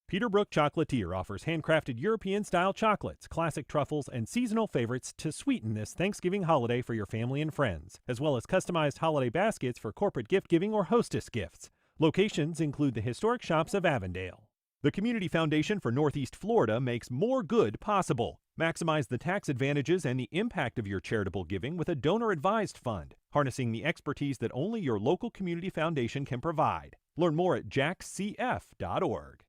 Peterbrook Chocolatier offers handcrafted European-style chocolates, classic truffles, and seasonal favorites to sweeten this Thanksgiving holiday for your family and friends, as well as customized holiday baskets for corporate gift-giving or hostess gifts. Locations include the historic shops of Avondale. The Community Foundation for Northeast Florida makes more good possible. Maximize the tax advantages and the impact of your charitable giving with a donor-advised fund, harnessing the expertise that only your local community foundation can provide. Learn more at jaxcf.org.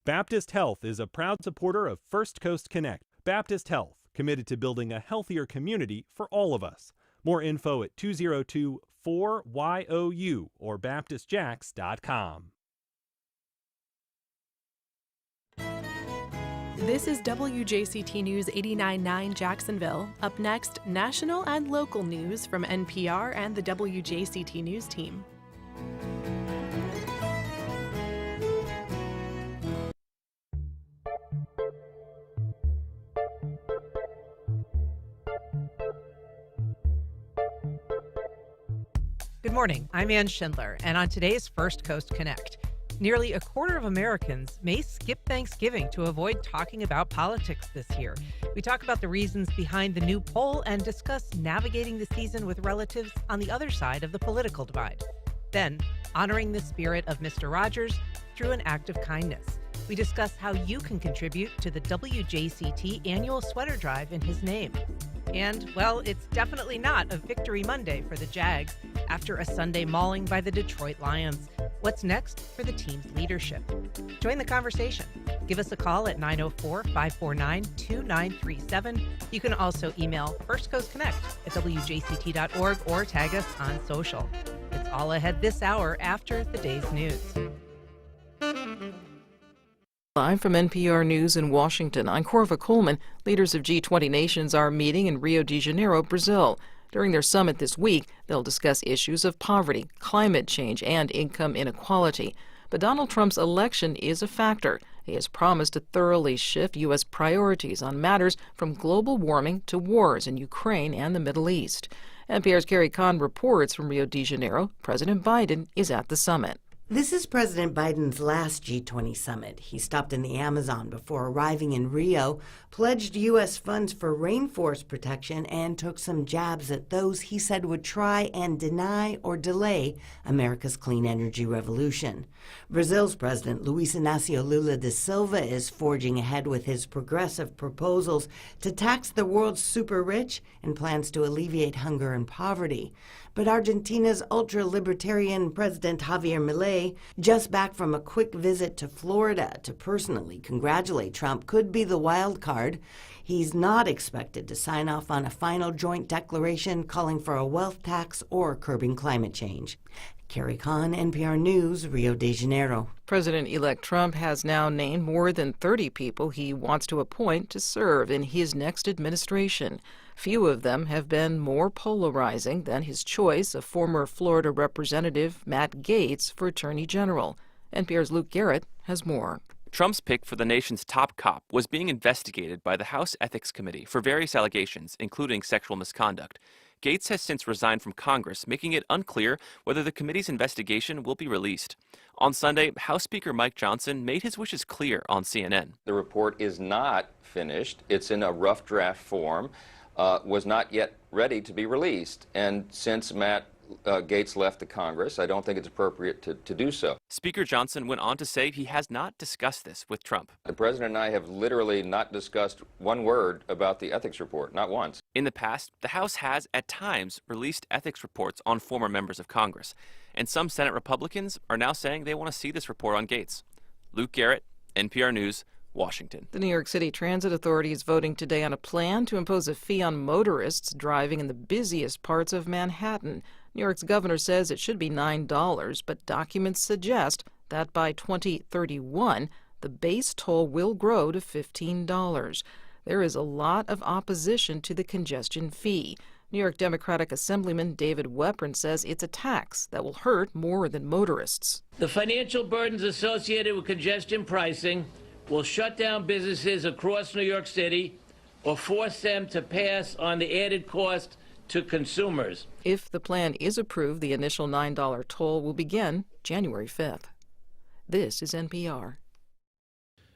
Baptist Health is a proud supporter of First Coast Connect. Baptist Health, committed to building a healthier community for all of us. More info at 202-4YOU or baptistjax.com. This is WJCT News 89.9 Jacksonville. Up next, national and local news from NPR and the WJCT News team. Good morning, I'm Ann Schindler, and on today's First Coast Connect, nearly a quarter of Americans may skip Thanksgiving to avoid talking about politics this year. We talk about the reasons behind the new poll and discuss navigating the season with relatives on the other side of the political divide. Then, honoring the spirit of Mr. Rogers through an act of kindness. We discuss how you can contribute to the WJCT annual sweater drive in his name. And, well, it's definitely not a victory Monday for the Jags after a Sunday mauling by the Detroit Lions. What's next for the team's leadership? Join the conversation. Give us a call at 904-549-2937. You can also email firstcoastconnect@wjct.org or tag us on social. It's all ahead this hour after the day's news. Live from NPR News in Washington, I'm Corva Coleman. Leaders of G20 nations are meeting in Rio de Janeiro, Brazil. During their summit this week, they'll discuss issues of poverty, climate change, and income inequality. But Donald Trump's election is a factor. He has promised to thoroughly shift U.S. priorities on matters from global warming to wars in Ukraine and the Middle East. NPR's Carrie Kahn reports from Rio de Janeiro. President Biden is at the summit. This is President Biden's last G20 summit. He stopped in the Amazon before arriving in Rio, pledged U.S. funds for rainforest protection, and took some jabs at those he said would try and deny or delay America's clean energy revolution. Brazil's President Luiz Inácio Lula da Silva is forging ahead with his progressive proposals to tax the world's super rich and plans to alleviate hunger and poverty. But Argentina's ultra-libertarian President Javier Milei, just back from a quick visit to Florida to personally congratulate Trump, could be the wild card. He's not expected to sign off on a final joint declaration calling for a wealth tax or curbing climate change. Carrie Kahn, NPR News, Rio de Janeiro. President-elect Trump has now named more than 30 people he wants to appoint to serve in his next administration. Few of them have been more polarizing than his choice of former Florida Representative Matt Gaetz for Attorney General. NPR's Luke Garrett has more. Trump's pick for the nation's top cop was being investigated by the House Ethics Committee for various allegations, including sexual misconduct. Gaetz has since resigned from Congress, making it unclear whether the committee's investigation will be released. On Sunday, House Speaker Mike Johnson made his wishes clear on CNN. The report is not finished. It's in a rough draft form, was not yet ready to be released. And since Matt Gaetz left the Congress, I don't think it's appropriate to do so. Speaker Johnson went on to say he has not discussed this with Trump. The president and I have literally not discussed one word about the ethics report, not once. In the past, the House has, at times, released ethics reports on former members of Congress. And some Senate Republicans are now saying they want to see this report on Gaetz. Luke Garrett, NPR News, Washington. The New York City Transit Authority is voting today on a plan to impose a fee on motorists driving in the busiest parts of Manhattan. New York's governor says it should be $9, but documents suggest that by 2031, the base toll will grow to $15. There is a lot of opposition to the congestion fee. New York Democratic Assemblyman David Weprin says it's a tax that will hurt more than motorists. The financial burdens associated with congestion pricing will shut down businesses across New York City or force them to pass on the added cost to consumers. If the plan is approved, the initial $9 toll will begin January 5th. This is NPR.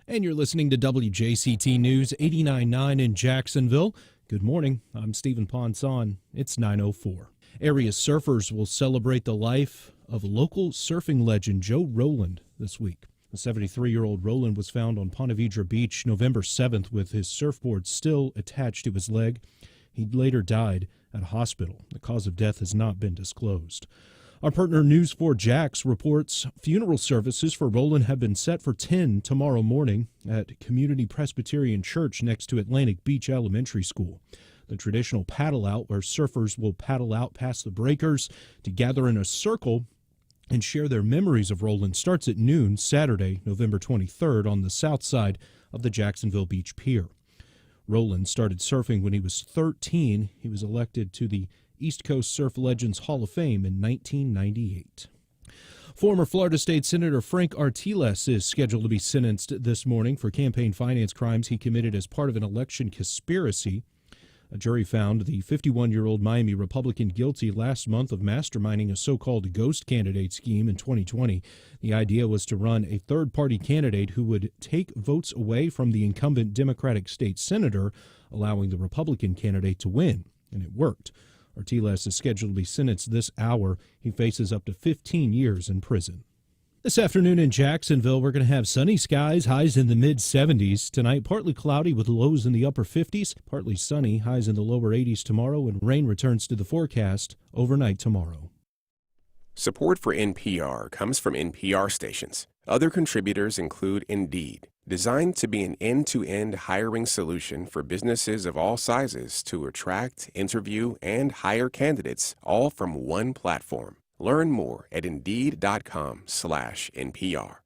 And you're listening to WJCT News 89.9 in Jacksonville. Good morning. I'm Stephen Ponson. It's 9:04. Area surfers will celebrate the life of local surfing legend Joe Rowland this week. The 73-year-old Rowland was found on Pontbriand Beach November 7th with his surfboard still attached to his leg. He later died at a hospital. The cause of death has not been disclosed. Our partner News4Jax reports funeral services for Rowland have been set for 10 tomorrow morning at Community Presbyterian Church next to Atlantic Beach Elementary School. The traditional paddle out, where surfers will paddle out past the breakers to gather in a circle and share their memories of Rowland, starts at noon Saturday, November 23rd on the south side of the Jacksonville Beach Pier. Rowland started surfing when he was 13. He was elected to the East Coast Surf Legends Hall of Fame in 1998. Former Florida State Senator Frank Artiles is scheduled to be sentenced this morning for campaign finance crimes he committed as part of an election conspiracy. A jury found the 51-year-old Miami Republican guilty last month of masterminding a so-called ghost candidate scheme in 2020. The idea was to run a third-party candidate who would take votes away from the incumbent Democratic state senator, allowing the Republican candidate to win. And it worked. Artiles is scheduled to be sentenced this hour. He faces up to 15 years in prison. This afternoon in Jacksonville, we're going to have sunny skies, highs in the mid-70s. Tonight, partly cloudy with lows in the upper 50s, partly sunny, highs in the lower 80s tomorrow, and rain returns to the forecast overnight tomorrow. Support for NPR comes from NPR stations. Other contributors include Indeed, designed to be an end-to-end hiring solution for businesses of all sizes to attract, interview, and hire candidates, all from one platform. Learn more at Indeed.com/NPR.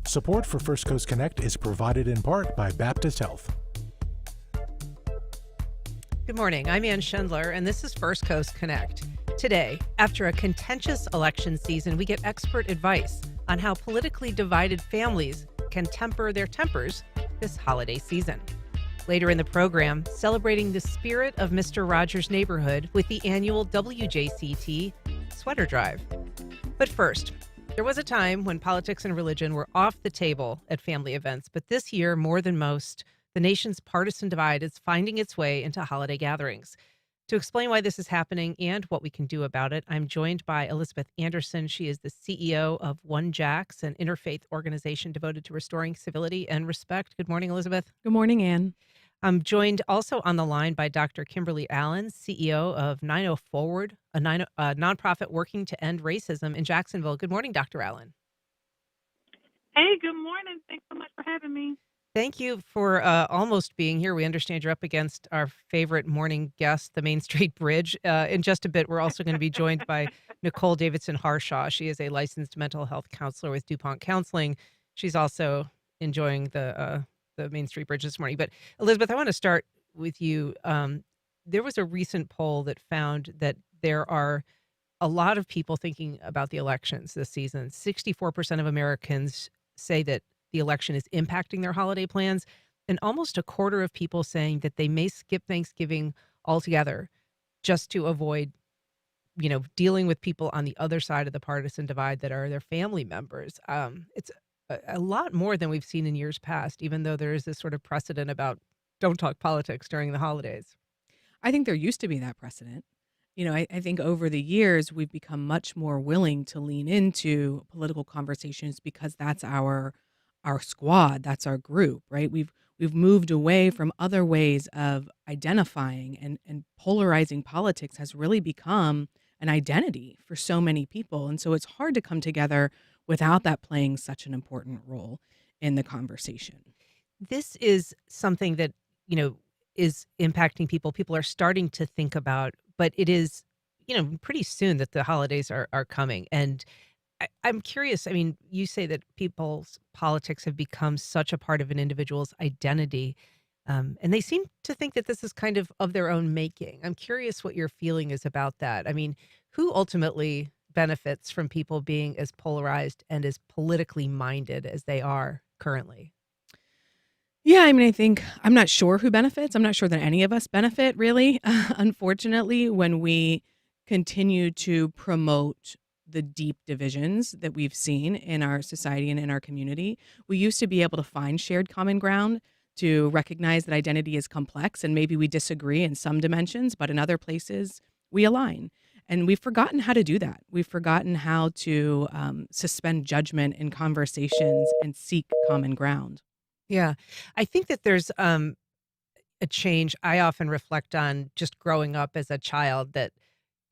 Support for First Coast Connect is provided in part by Baptist Health. Good morning. I'm Ann Schindler, and this is First Coast Connect. Today, after a contentious election season, we get expert advice on how politically divided families can temper their tempers this holiday season. Later in the program, celebrating the spirit of Mr. Rogers' Neighborhood with the annual WJCT Sweater Drive. But first, there was a time when politics and religion were off the table at family events, but this year, more than most, the nation's partisan divide is finding its way into holiday gatherings. To explain why this is happening and what we can do about it, I'm joined by Elizabeth Andersen. She is the CEO of OneJax, an interfaith organization devoted to restoring civility and respect. Good morning, Elizabeth. Good morning, Ann. I'm joined also on the line by Dr. Kimberly Allen, CEO of 90 Forward, a nonprofit working to end racism in Jacksonville. Good morning, Dr. Allen. Hey, good morning. Thanks so much for having me. Thank you for almost being here. We understand you're up against our favorite morning guest, the Main Street Bridge. In just a bit, we're also going to be joined by Nicole Davidson-Harshaw. She is a licensed mental health counselor with Dupont Counseling. She's also enjoying the Main Street Bridge this morning. But Elizabeth, I want to start with you. There was a recent poll that found that there are a lot of people thinking about the elections this season. 64% of Americans say that the election is impacting their holiday plans, and almost a quarter of people saying that they may skip Thanksgiving altogether just to avoid, dealing with people on the other side of the partisan divide that are their family members. It's a lot more than we've seen in years past, even though there is this sort of precedent about don't talk politics during the holidays. I think there used to be that precedent. I think over the years, we've become much more willing to lean into political conversations because that's our squad, that's our group, right? We've moved away from other ways of identifying, and polarizing politics has really become an identity for so many people. And so it's hard to come together without that playing such an important role in the conversation. This is something that, is impacting people. People are starting to think about, but it is, pretty soon that the holidays are coming. And I'm curious. I mean, you say that people's politics have become such a part of an individual's identity, and they seem to think that this is kind of their own making. I'm curious what your feeling is about that. I mean, who ultimately benefits from people being as polarized and as politically minded as they are currently? Yeah, I mean, I think I'm not sure who benefits. I'm not sure that any of us benefit really, unfortunately, when we continue to promote the deep divisions that we've seen in our society and in our community. We used to be able to find shared common ground to recognize that identity is complex and maybe we disagree in some dimensions, but in other places we align. And we've forgotten how to do that. We've forgotten how to suspend judgment in conversations and seek common ground. Yeah. I think that there's a change. I often reflect on just growing up as a child that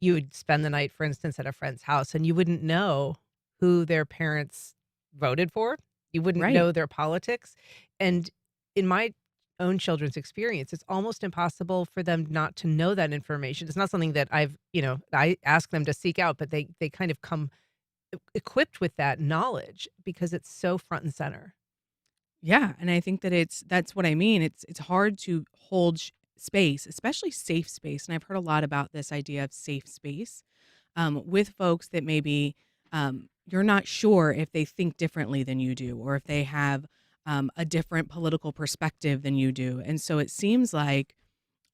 you would spend the night, for instance, at a friend's house and you wouldn't know who their parents voted for. You wouldn't Right. know their politics. And in my own children's experience, it's almost impossible for them not to know that information. It's not something that I ask them to seek out, but they kind of come equipped with that knowledge because it's so front and center. Yeah, and I think that that's what I mean. It's hard to hold space, especially safe space. And I've heard a lot about this idea of safe space with folks that maybe you're not sure if they think differently than you do, or if they have a different political perspective than you do. And so it seems like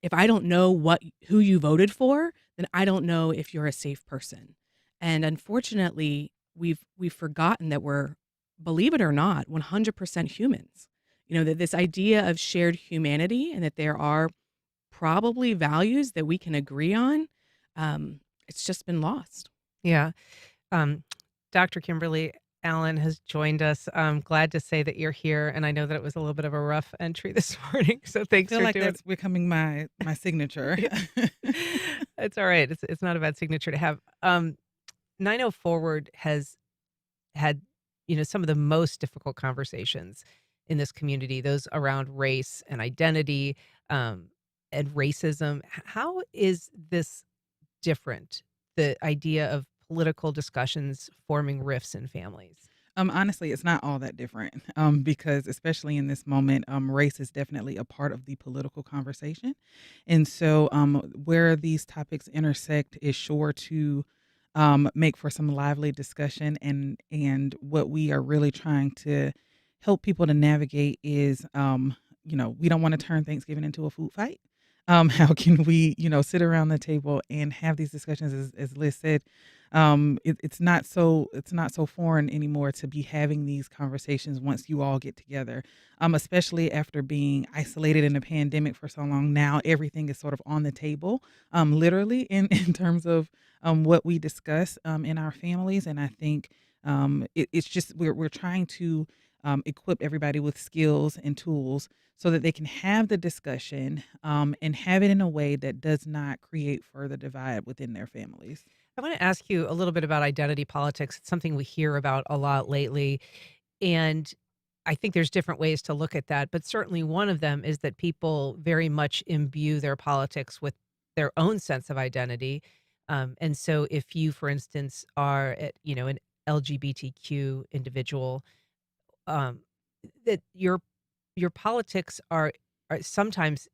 if I don't know who you voted for, then I don't know if you're a safe person. And unfortunately, we've forgotten that we're, believe it or not, 100% humans. You know, that this idea of shared humanity and that there are probably values that we can agree on, it's just been lost. Yeah. Um, Dr. Kimberly Allen has joined us. I'm glad to say that you're here, and I know that it was a little bit of a rough entry this morning, so thanks feel for like doing that's becoming my signature. It's all right. It's not a bad signature to have. 90 Forward has had, some of the most difficult conversations in this community, those around race and identity, and racism. How is this different? The idea of political discussions forming rifts in families. Honestly, it's not all that different because especially in this moment, race is definitely a part of the political conversation. And so where these topics intersect is sure to make for some lively discussion. And what we are really trying to help people to navigate is, we don't want to turn Thanksgiving into a food fight. How can we, sit around the table and have these discussions, as Liz said, it's not so foreign anymore to be having these conversations once you all get together, especially after being isolated in a pandemic for so long. Now everything is sort of on the table, literally in terms of what we discuss in our families. And I think it's just we're trying to equip everybody with skills and tools so that they can have the discussion and have it in a way that does not create further divide within their families. I want to ask you a little bit about identity politics. It's something we hear about a lot lately. And I think there's different ways to look at that. But certainly one of them is that people very much imbue their politics with their own sense of identity. And so if you, for instance, are, an LGBTQ individual, that your politics are sometimes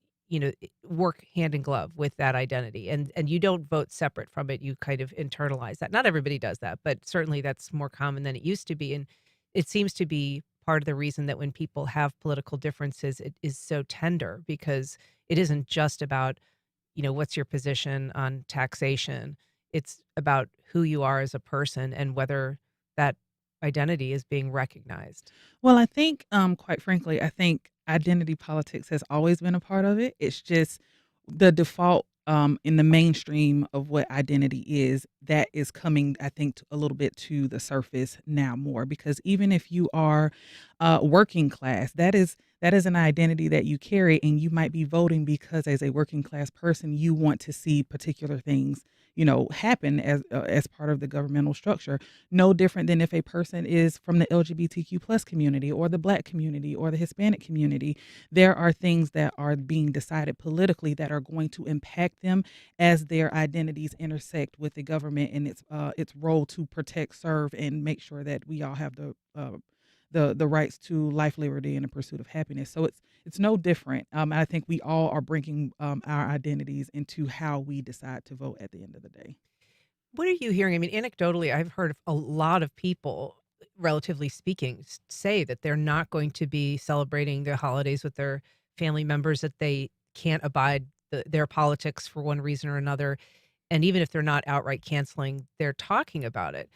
work hand in glove with that identity, and you don't vote separate from it. You kind of internalize that. Not everybody does that, but certainly that's more common than it used to be. And it seems to be part of the reason that when people have political differences, it is so tender, because it isn't just about what's your position on taxation. It's about who you are as a person and whether that identity is being recognized. Well, I think, quite frankly, I think identity politics has always been a part of it. It's just the default in the mainstream of what identity is that is coming, I think, a little bit to the surface now more, because even if you are working class, that is an identity that you carry, and you might be voting because as a working class person, you want to see particular things happen as part of the governmental structure. No different than if a person is from the LGBTQ plus community or the Black community or the Hispanic community. There are things that are being decided politically that are going to impact them as their identities intersect with the government and its role to protect, serve, and make sure that we all have the rights to life, liberty, and the pursuit of happiness. So it's no different. I think we all are bringing our identities into how we decide to vote at the end of the day. What are you hearing? I mean, anecdotally, I've heard of a lot of people relatively speaking, say that they're not going to be celebrating the holidays with their family members, that they can't abide their politics for one reason or another. And even if they're not outright canceling, they're talking about it.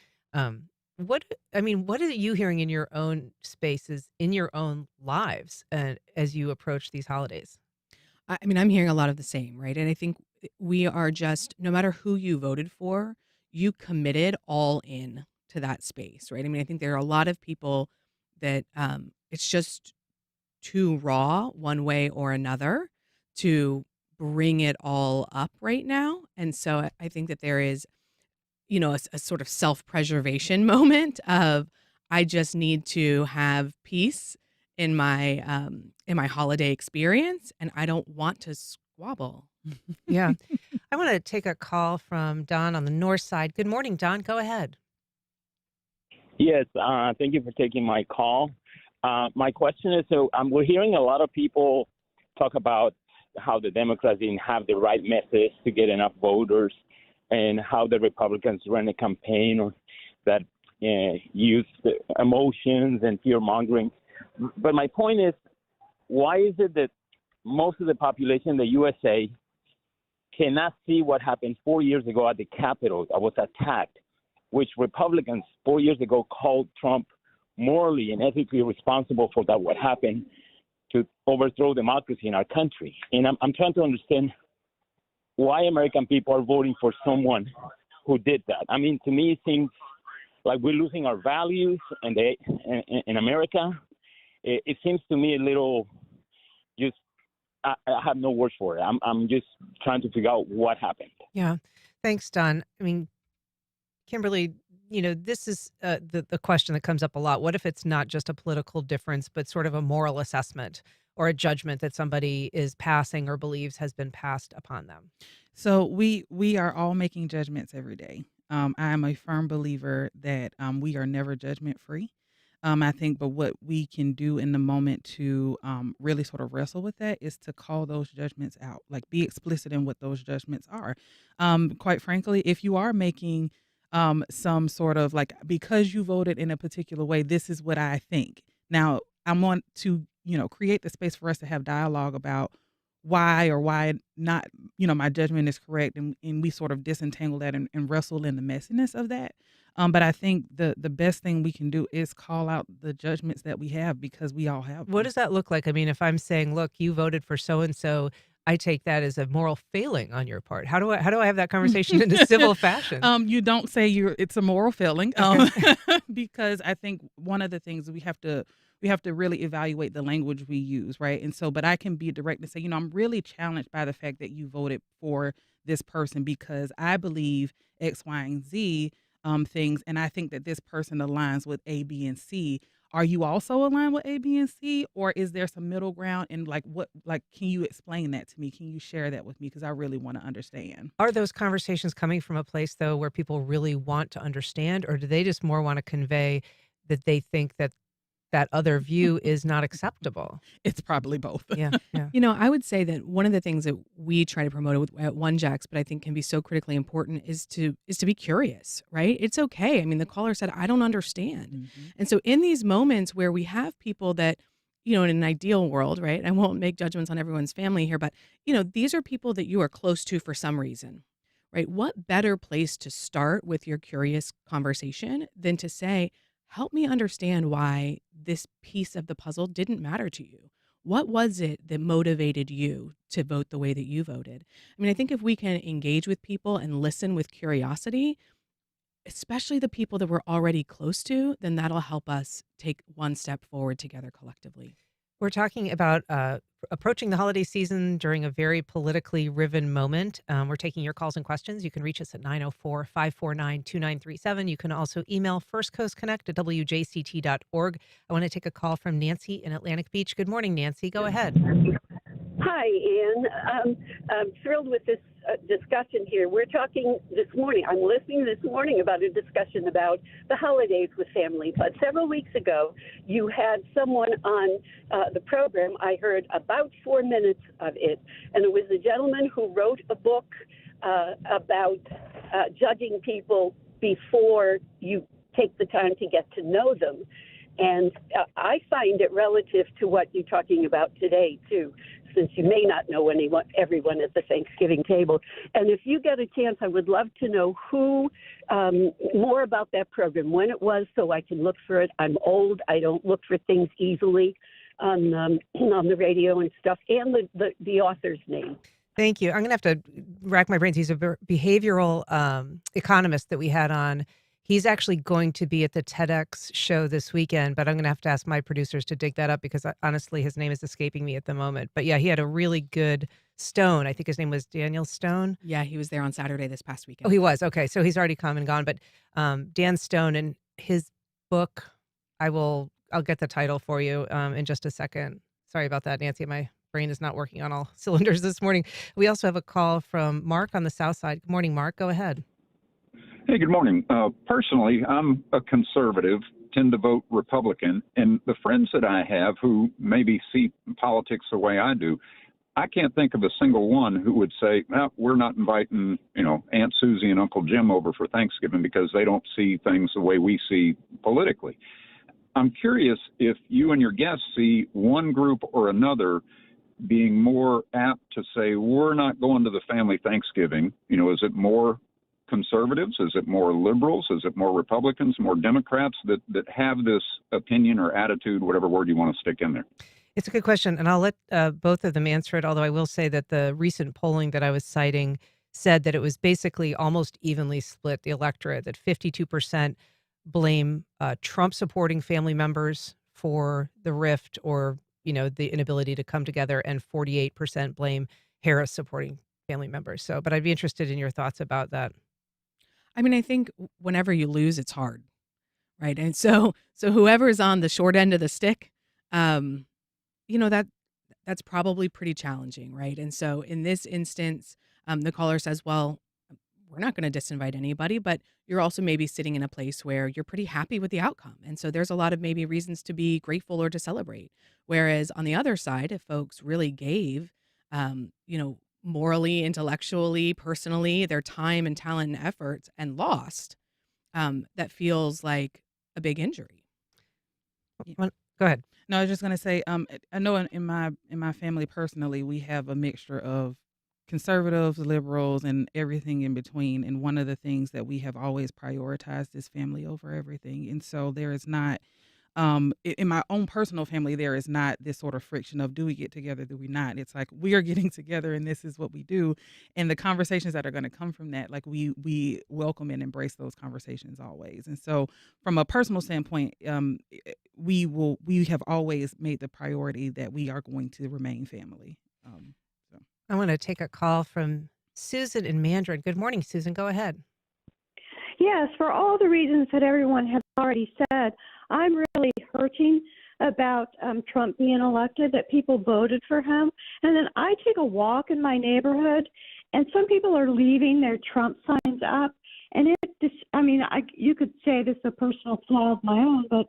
What are you hearing in your own spaces, in your own lives, as you approach these holidays? I'm hearing a lot of the same, right? And I think we are just, no matter who you voted for, you committed all in to that space, right? I think there are a lot of people that it's just too raw one way or another to bring it all up right now. And so I think that there is, a sort of self-preservation moment of, I just need to have peace in my holiday experience, and I don't want to squabble. Yeah. I want to take a call from Don on the north side. Good morning, Don. Go ahead. Yes, thank you for taking my call. My question is, we're hearing a lot of people talk about how the Democrats didn't have the right message to get enough voters, and how the Republicans ran a campaign that used emotions and fear-mongering. But my point is, why is it that most of the population in the USA cannot see what happened 4 years ago at the Capitol that was attacked, which Republicans 4 years ago called Trump morally and ethically responsible for that, what happened to overthrow democracy in our country? And I'm trying to understand why American people are voting for someone who did that. To me, it seems like we're losing our values in America. It seems to me a little I have no words for it. I'm just trying to figure out what happened. Yeah. Thanks, Don. Kimberly, this is the question that comes up a lot. What if it's not just a political difference, but sort of a moral assessment or a judgment that somebody is passing or believes has been passed upon them? So we are all making judgments every day. I am a firm believer that we are never judgment free. I think, but what we can do in the moment to really sort of wrestle with that is to call those judgments out, like be explicit in what those judgments are. Quite frankly, if you are making some sort of like, because you voted in a particular way, this is what I think. Now, I want to, create the space for us to have dialogue about why or why not, my judgment is correct. And we sort of disentangle that and wrestle in the messiness of that. But I think the best thing we can do is call out the judgments that we have, because we all have them. What does that look like? If I'm saying, look, you voted for so-and-so, I take that as a moral failing on your part. How do I have that conversation in a civil fashion? You don't say it's a moral failing, because I think one of the things we have to really evaluate the language we use, right? And so, but I can be direct and say, I'm really challenged by the fact that you voted for this person because I believe X, Y, and Z things, and I think that this person aligns with A, B, and C. Are you also aligned with A, B, and C, or is there some middle ground? And can you explain that to me? Can you share that with me? Because I really want to understand. Are those conversations coming from a place, though, where people really want to understand, or do they just more want to convey that they think that other view is not acceptable? It's probably both. Yeah. I would say that one of the things that we try to promote at OneJax, but I think can be so critically important, is to be curious, right? It's okay. The caller said, I don't understand. Mm-hmm. And so in these moments where we have people that, in an ideal world, right? I won't make judgments on everyone's family here, but, these are people that you are close to for some reason, right? What better place to start with your curious conversation than to say, help me understand why this piece of the puzzle didn't matter to you. What was it that motivated you to vote the way that you voted? I think if we can engage with people and listen with curiosity, especially the people that we're already close to, then that'll help us take one step forward together collectively. We're talking about approaching the holiday season during a very politically riven moment. We're taking your calls and questions. You can reach us at 904-549-2937. You can also email firstcoastconnect@wjct.org. I want to take a call from Nancy in Atlantic Beach. Good morning, Nancy. Go ahead. Hi, Ann. I'm thrilled with this discussion here. We're talking this morning. I'm listening this morning about a discussion about the holidays with family. But several weeks ago, you had someone on the program. I heard about 4 minutes of it, and it was a gentleman who wrote a book about judging people before you take the time to get to know them. And I find it relative to what you're talking about today, too, since you may not know everyone at the Thanksgiving table. And if you get a chance, I would love to know more about that program, when it was, so I can look for it. I'm old. I don't look for things easily on the radio and stuff, and the author's name. Thank you. I'm going to have to rack my brains. He's a behavioral economist that we had on. He's actually going to be at the TEDx show this weekend, but I'm going to have to ask my producers to dig that up because honestly, his name is escaping me at the moment. But yeah, he had a really good Stone. I think his name was Daniel Stone. Yeah, he was there on Saturday this past weekend. Oh, he was. Okay. So he's already come and gone. But Dan Stone and his book, I'll get the title for you in just a second. Sorry about that, Nancy. My brain is not working on all cylinders this morning. We also have a call from Mark on the South Side. Good morning, Mark. Go ahead. Hey, good morning. Personally, I'm a conservative, tend to vote Republican, and the friends that I have who maybe see politics the way I do, I can't think of a single one who would say, well, we're not inviting, Aunt Susie and Uncle Jim over for Thanksgiving because they don't see things the way we see politically. I'm curious if you and your guests see one group or another being more apt to say, we're not going to the family Thanksgiving. Is it more conservatives? Is it more liberals? Is it more Republicans, more Democrats that have this opinion or attitude, whatever word you want to stick in there? It's a good question, and I'll let both of them answer it, although I will say that the recent polling that I was citing said that it was basically almost evenly split, the electorate, that 52% blame Trump-supporting family members for the rift or, the inability to come together, and 48% blame Harris-supporting family members. But I'd be interested in your thoughts about that. I mean, I think whenever you lose, it's hard, right? And so whoever's on the short end of the stick, that's probably pretty challenging, right? And so in this instance, the caller says, well, we're not going to disinvite anybody, but you're also maybe sitting in a place where you're pretty happy with the outcome. And so there's a lot of maybe reasons to be grateful or to celebrate. Whereas on the other side, if folks really gave, morally, intellectually, personally, their time and talent and efforts and lost, that feels like a big injury. Go ahead. No, I was just going to say, I know in my family personally, we have a mixture of conservatives, liberals, and everything in between. And one of the things that we have always prioritized is family over everything. And so there is not, in my own personal family, there is not this sort of friction of, do we get together, do we not? It's like, we are getting together and this is what we do. And the conversations that are going to come from that, like we welcome and embrace those conversations always. And so from a personal standpoint, we have always made the priority that we are going to remain family. I want to take a call from Susan in Mandarin. Good morning, Susan. Go ahead. Yes, for all the reasons that everyone has already said, I'm really hurting about Trump being elected, that people voted for him. And then I take a walk in my neighborhood, and some people are leaving their Trump signs up. And you could say this is a personal flaw of my own, but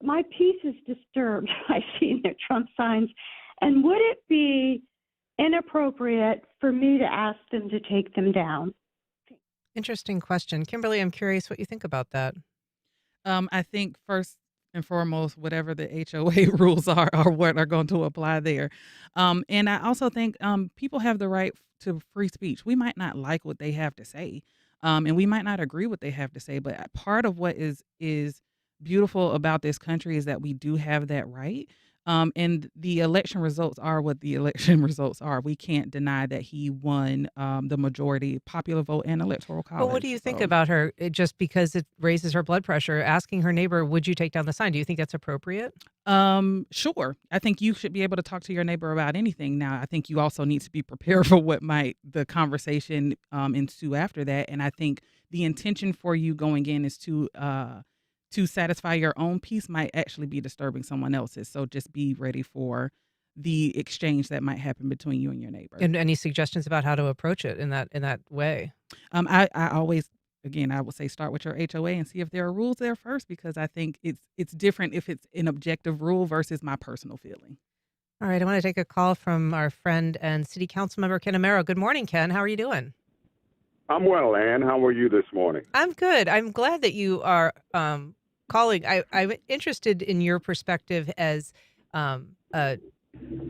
my peace is disturbed by seeing their Trump signs. And would it be inappropriate for me to ask them to take them down? Interesting question. Kimberly, I'm curious what you think about that. I think first and foremost, whatever the HOA rules are what are going to apply there. And I also think people have the right to free speech. We might not like what they have to say, and we might not agree what they have to say, but part of what is beautiful about this country is that we do have that right. And the election results are what the election results are. We can't deny that he won the majority popular vote and electoral college. Well, what do you think about her, just because it raises her blood pressure, asking her neighbor, would you take down the sign? Do you think that's appropriate? Sure. I think you should be able to talk to your neighbor about anything. Now, I think you also need to be prepared for what might the conversation ensue after that. And I think the intention for you going in is to satisfy your own peace might actually be disturbing someone else's. So just be ready for the exchange that might happen between you and your neighbor. And any suggestions about how to approach it in that way? I always, again, I would say start with your HOA and see if there are rules there first, because I think it's different if it's an objective rule versus my personal feeling. All right. I want to take a call from our friend and city council member, Ken Amaro. Good morning, Ken. How are you doing? I'm well, Ann. How are you this morning? I'm good. I'm glad that you are calling. I'm interested in your perspective as a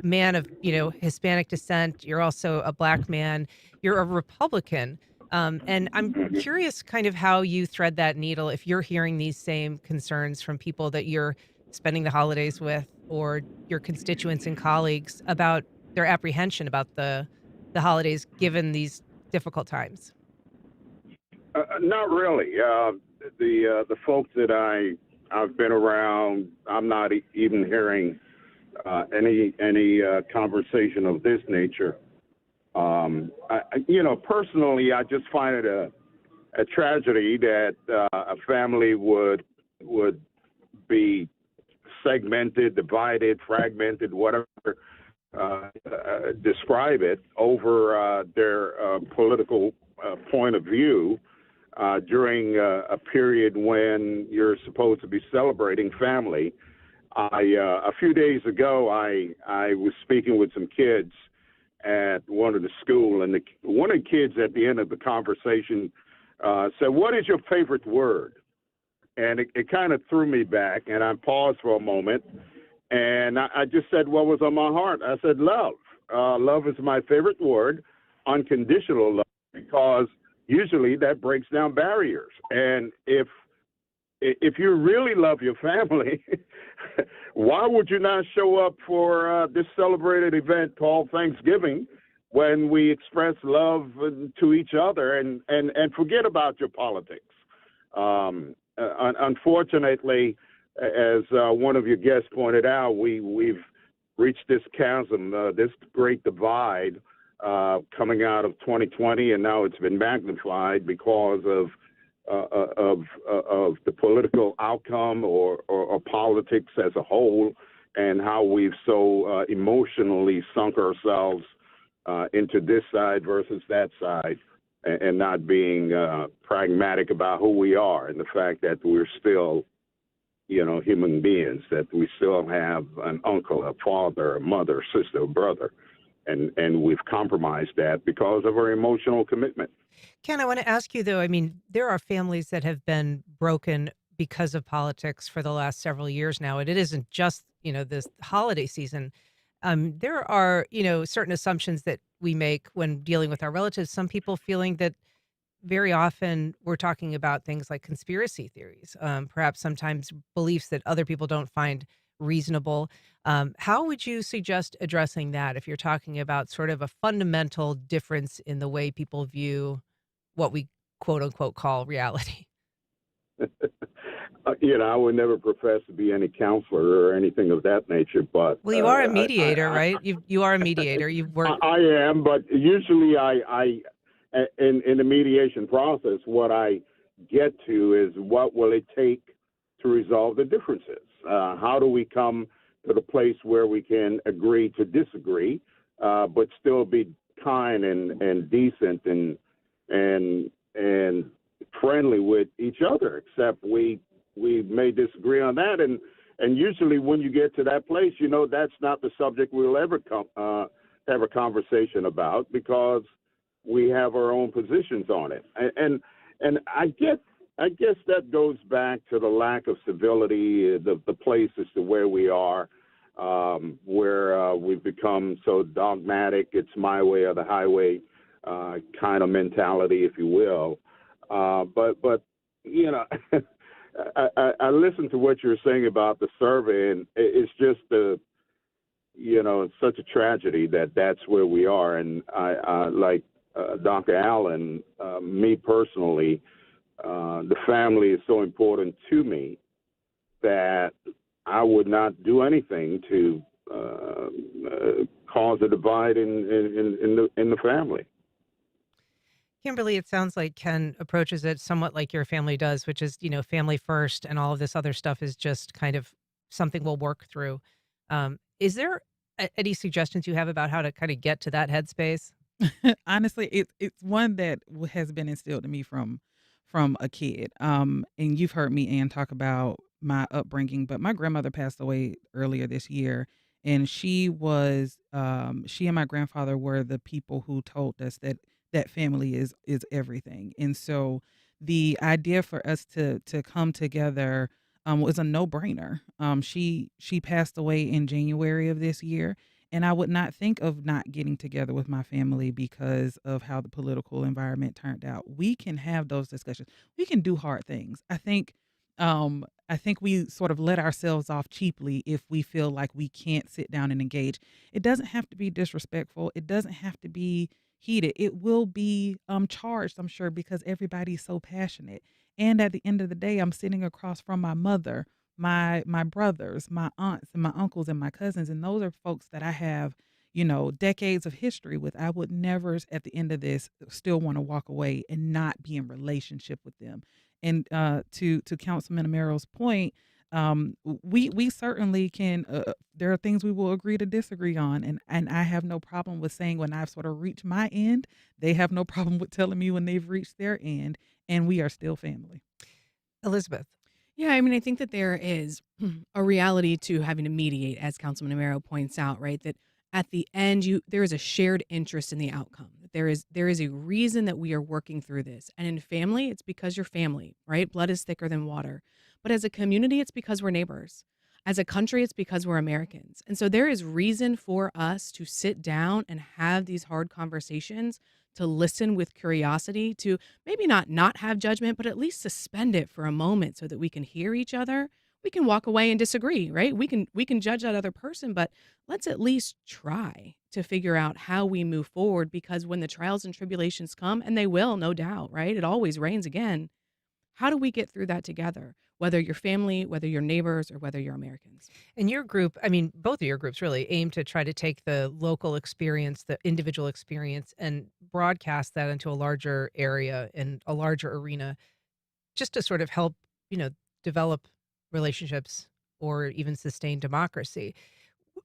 man of, Hispanic descent. You're also a black man. You're a Republican. And I'm curious kind of how you thread that needle if you're hearing these same concerns from people that you're spending the holidays with or your constituents and colleagues about their apprehension about the holidays given these difficult times. Not really. The folks that I've been around, I'm not even hearing any conversation of this nature. Personally, I just find it a tragedy that a family would be segmented, divided, fragmented, whatever describe it, over their political point of view during a period when you're supposed to be celebrating family. A few days ago, I was speaking with some kids at one of the school, and one of the kids at the end of the conversation said, "What is your favorite word?" And it kind of threw me back, and I paused for a moment, and I just said what was on my heart. I said, love. Love is my favorite word, unconditional love, because usually that breaks down barriers. And if you really love your family, why would you not show up for this celebrated event called Thanksgiving, when we express love to each other and forget about your politics? Unfortunately, as one of your guests pointed out, we've reached this chasm, this great divide coming out of 2020, and now it's been magnified because of the political outcome or politics as a whole, and how we've so emotionally sunk ourselves into this side versus that side, and not being pragmatic about who we are and the fact that we're still, human beings, that we still have an uncle, a father, a mother, sister, a brother, and we've compromised that because of our emotional commitment. Ken, I want to ask you, though, there are families that have been broken because of politics for the last several years now, and it isn't just, this holiday season. There are, certain assumptions that we make when dealing with our relatives. Some people feeling that very often we're talking about things like conspiracy theories, perhaps sometimes beliefs that other people don't find reasonable. How would you suggest addressing that if you're talking about sort of a fundamental difference in the way people view what we quote unquote call reality? I would never profess to be any counselor or anything of that nature, but well, you are a mediator, right? You are a mediator. You've worked. I am, but usually I in the mediation process, what I get to is what will it take to resolve the differences? How do we come to the place where we can agree to disagree, but still be kind and decent and friendly with each other? Except we may disagree on that, and usually when you get to that place, that's not the subject we'll ever have a conversation about, because we have our own positions on it. And I guess that goes back to the lack of civility, the place as to where we are, where we've become so dogmatic. It's my way or the highway kind of mentality, if you will. But I listened to what you were saying about the survey, and it's just it's such a tragedy that that's where we are. And I like Dr. Allen, me personally, the family is so important to me that I would not do anything to cause a divide in the family. Kimberly, it sounds like Ken approaches it somewhat like your family does, which is, family first, and all of this other stuff is just kind of something we'll work through. Is there any suggestions you have about how to kind of get to that headspace? Honestly, it's one that has been instilled in me from a kid. And you've heard me, Ann, talk about my upbringing, but my grandmother passed away earlier this year, and she and my grandfather were the people who told us that that family is everything. And so the idea for us to come together was a no-brainer. She passed away in January of this year, and I would not think of not getting together with my family because of how the political environment turned out. We can have those discussions. We can do hard things. I think we sort of let ourselves off cheaply if we feel like we can't sit down and engage. It doesn't have to be disrespectful. It doesn't have to be heated. It will be charged, I'm sure, because everybody's so passionate. And at the end of the day, I'm sitting across from my mother, my brothers, my aunts, and my uncles, and my cousins, and those are folks that I have, decades of history with. I would never, at the end of this, still want to walk away and not be in relationship with them. And to Councilman Amero's point, we certainly can. There are things we will agree to disagree on, and I have no problem with saying when I've sort of reached my end, they have no problem with telling me when they've reached their end, and we are still family. Elizabeth. Yeah, I mean, I think that there is a reality to having to mediate, as Councilman Amero points out, right? That at the end, there is a shared interest in the outcome. There is a reason that we are working through this. And in family, it's because you're family, right? Blood is thicker than water. But as a community, it's because we're neighbors. As a country, it's because we're Americans. And so there is reason for us to sit down and have these hard conversations, to listen with curiosity, to maybe not have judgment, but at least suspend it for a moment so that we can hear each other. We can walk away and disagree, right? We can judge that other person, but let's at least try to figure out how we move forward, because when the trials and tribulations come, and they will, no doubt, right? It always rains again. How do we get through that together? Whether you're family, whether you're neighbors, or whether you're Americans. And your group, I mean, both of your groups really aim to try to take the local experience, the individual experience, and broadcast that into a larger area and a larger arena, just to sort of help, develop relationships or even sustain democracy.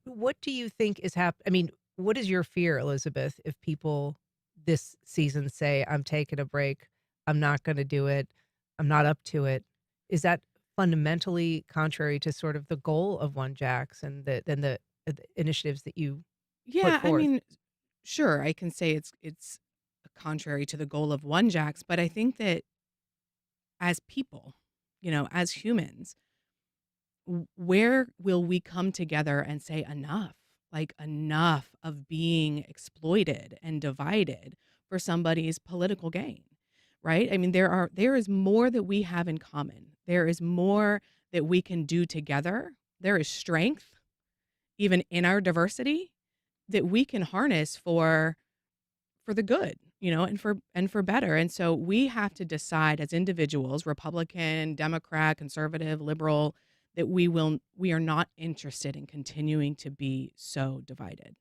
What do you think is happening? I mean, what is your fear, Elizabeth, if people this season say, I'm taking a break, I'm not going to do it, I'm not up to it? Is that fundamentally contrary to sort of the goal of OneJax and the initiatives that you put forth? I mean, sure, I can say it's contrary to the goal of OneJax, but I think that as people, as humans, where will we come together and say enough? Like enough of being exploited and divided for somebody's political gain, right? I mean, there is more that we have in common. There is more that we can do together. There is strength, even in our diversity, that we can harness for the good, and for better. And so we have to decide as individuals, Republican, Democrat, conservative, liberal, that we are not interested in continuing to be so divided.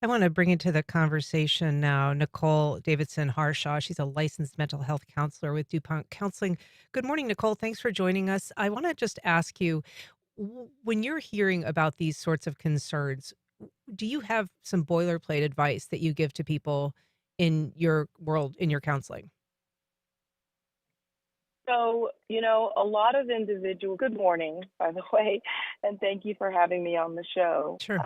I want to bring into the conversation now Nicole Davidson-Harshaw. She's a licensed mental health counselor with Dupont Counseling. Good morning, Nicole. Thanks for joining us. I want to just ask you, when you're hearing about these sorts of concerns, do you have some boilerplate advice that you give to people in your world, in your counseling? So, a lot of individuals, good morning, by the way, and thank you for having me on the show. Sure.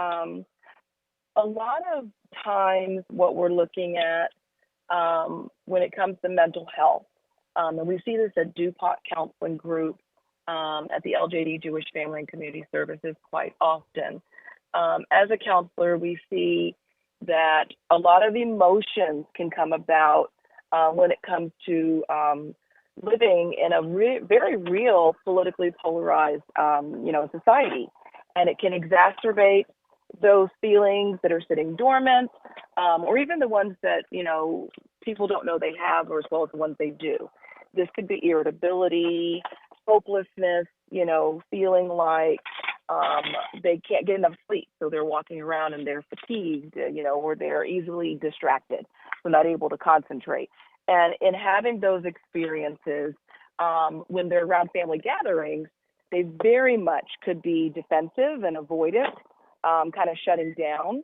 A lot of times what we're looking at when it comes to mental health, and we see this at Dupont Counseling Group, at the LJD Jewish Family and Community Services quite often. As a counselor, we see that a lot of emotions can come about when it comes to living in a very real politically polarized, society. And it can exacerbate those feelings that are sitting dormant, or even the ones that, people don't know they have, or as well as the ones they do. This could be irritability, hopelessness, feeling like they can't get enough sleep. So they're walking around and they're fatigued, or they're easily distracted, so not able to concentrate. And in having those experiences, when they're around family gatherings, they very much could be defensive and avoidant, kind of shutting down,